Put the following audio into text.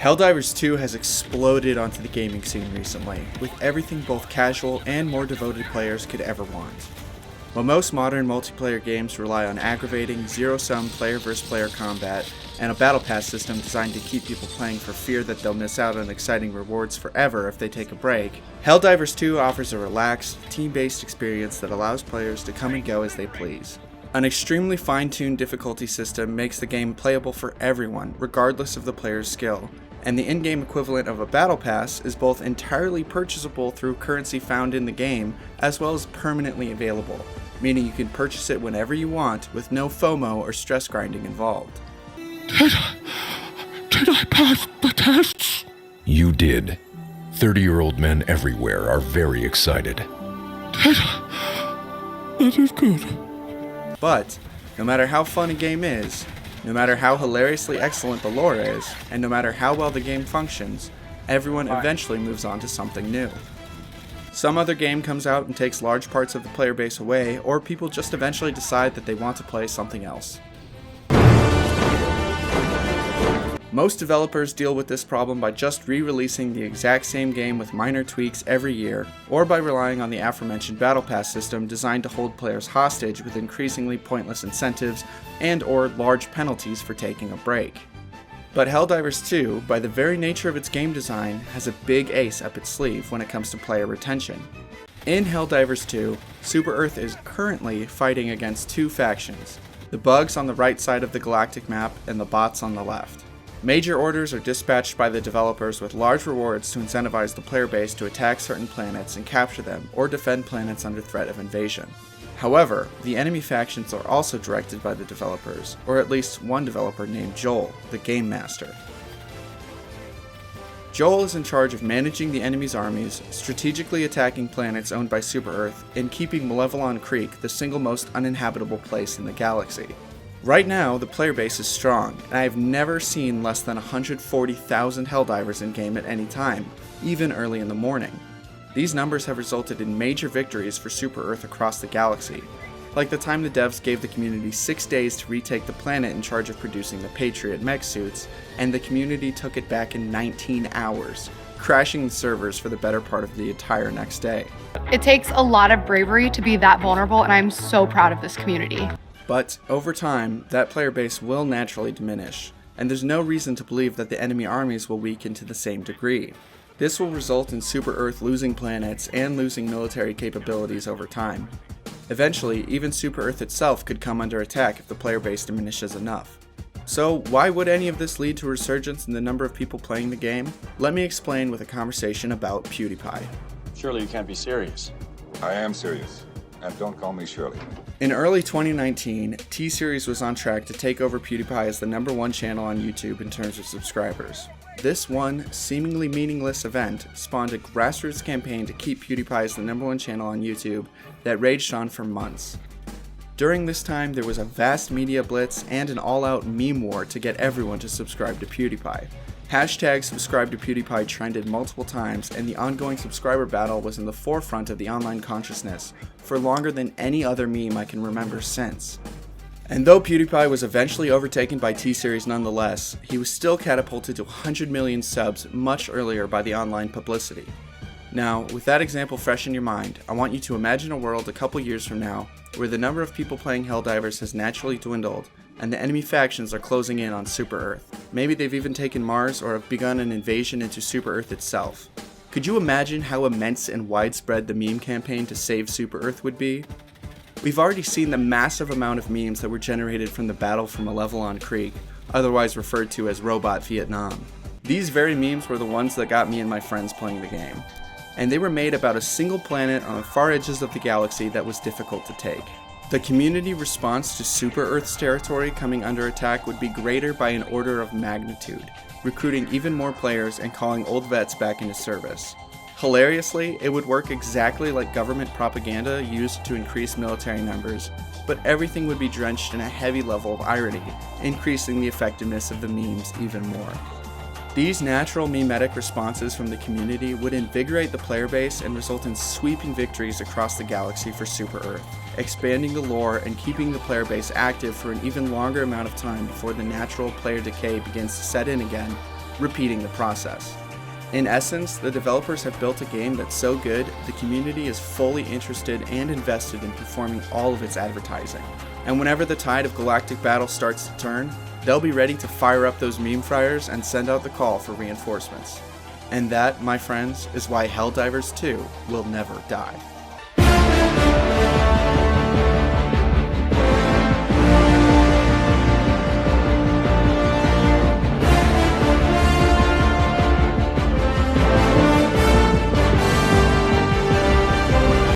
Helldivers 2 has exploded onto the gaming scene recently, with everything both casual and more devoted players could ever want. While most modern multiplayer games rely on aggravating, zero-sum player-versus-player combat, and a battle pass system designed to keep people playing for fear that they'll miss out on exciting rewards forever if they take a break, Helldivers 2 offers a relaxed, team-based experience that allows players to come and go as they please. An extremely fine-tuned difficulty system makes the game playable for everyone, regardless of the player's skill, and the in-game equivalent of a battle pass is both entirely purchasable through currency found in the game, as well as permanently available, meaning you can purchase it whenever you want with no FOMO or stress grinding involved. Did I pass the tests? You did. 30-year-old men everywhere are very excited. That is good. But, no matter how fun a game is, no matter how hilariously excellent the lore is, and no matter how well the game functions, everyone eventually moves on to something new. Some other game comes out and takes large parts of the player base away, or people just eventually decide that they want to play something else. Most developers deal with this problem by just re-releasing the exact same game with minor tweaks every year, or by relying on the aforementioned Battle Pass system designed to hold players hostage with increasingly pointless incentives and/or large penalties for taking a break. But Helldivers 2, by the very nature of its game design, has a big ace up its sleeve when it comes to player retention. In Helldivers 2, Super Earth is currently fighting against two factions, the bugs on the right side of the galactic map and the bots on the left. Major orders are dispatched by the developers with large rewards to incentivize the player base to attack certain planets and capture them, or defend planets under threat of invasion. However, the enemy factions are also directed by the developers, or at least one developer named Joel, the Game Master. Joel is in charge of managing the enemy's armies, strategically attacking planets owned by Super Earth, and keeping Malevelon Creek the single most uninhabitable place in the galaxy. Right now, the player base is strong, and I have never seen less than 140,000 Helldivers in-game at any time, even early in the morning. These numbers have resulted in major victories for Super Earth across the galaxy, like the time the devs gave the community 6 days to retake the planet in charge of producing the Patriot mech suits, and the community took it back in 19 hours, crashing the servers for the better part of the entire next day. It takes a lot of bravery to be that vulnerable, and I'm so proud of this community. But, over time, that player base will naturally diminish, and there's no reason to believe that the enemy armies will weaken to the same degree. This will result in Super Earth losing planets and losing military capabilities over time. Eventually, even Super Earth itself could come under attack if the player base diminishes enough. So, why would any of this lead to a resurgence in the number of people playing the game? Let me explain with a conversation about PewDiePie. Surely you can't be serious. I am serious. And don't call me Shirley. In early 2019, T-Series was on track to take over PewDiePie as the #1 channel on YouTube in terms of subscribers. This one, seemingly meaningless event spawned a grassroots campaign to keep PewDiePie as the #1 channel on YouTube that raged on for months. During this time, there was a vast media blitz and an all-out meme war to get everyone to subscribe to PewDiePie. Hashtag subscribe to PewDiePie trended multiple times, and the ongoing subscriber battle was in the forefront of the online consciousness for longer than any other meme I can remember since. And though PewDiePie was eventually overtaken by T-Series nonetheless, he was still catapulted to 100 million subs much earlier by the online publicity. Now, with that example fresh in your mind, I want you to imagine a world a couple years from now where the number of people playing Helldivers has naturally dwindled, and the enemy factions are closing in on Super Earth. Maybe they've even taken Mars or have begun an invasion into Super Earth itself. Could you imagine how immense and widespread the meme campaign to save Super Earth would be? We've already seen the massive amount of memes that were generated from the battle for Malevelon Creek, otherwise referred to as Robot Vietnam. These very memes were the ones that got me and my friends playing the game, and they were made about a single planet on the far edges of the galaxy that was difficult to take. The community response to Super Earth's territory coming under attack would be greater by an order of magnitude, recruiting even more players and calling old vets back into service. Hilariously, it would work exactly like government propaganda used to increase military numbers, but everything would be drenched in a heavy level of irony, increasing the effectiveness of the memes even more. These natural memetic responses from the community would invigorate the player base and result in sweeping victories across the galaxy for Super Earth, expanding the lore and keeping the player base active for an even longer amount of time before the natural player decay begins to set in again, repeating the process. In essence, the developers have built a game that's so good, the community is fully interested and invested in performing all of its advertising. And whenever the tide of galactic battle starts to turn, they'll be ready to fire up those meme fryers and send out the call for reinforcements. And that, my friends, is why Helldivers 2 will never die.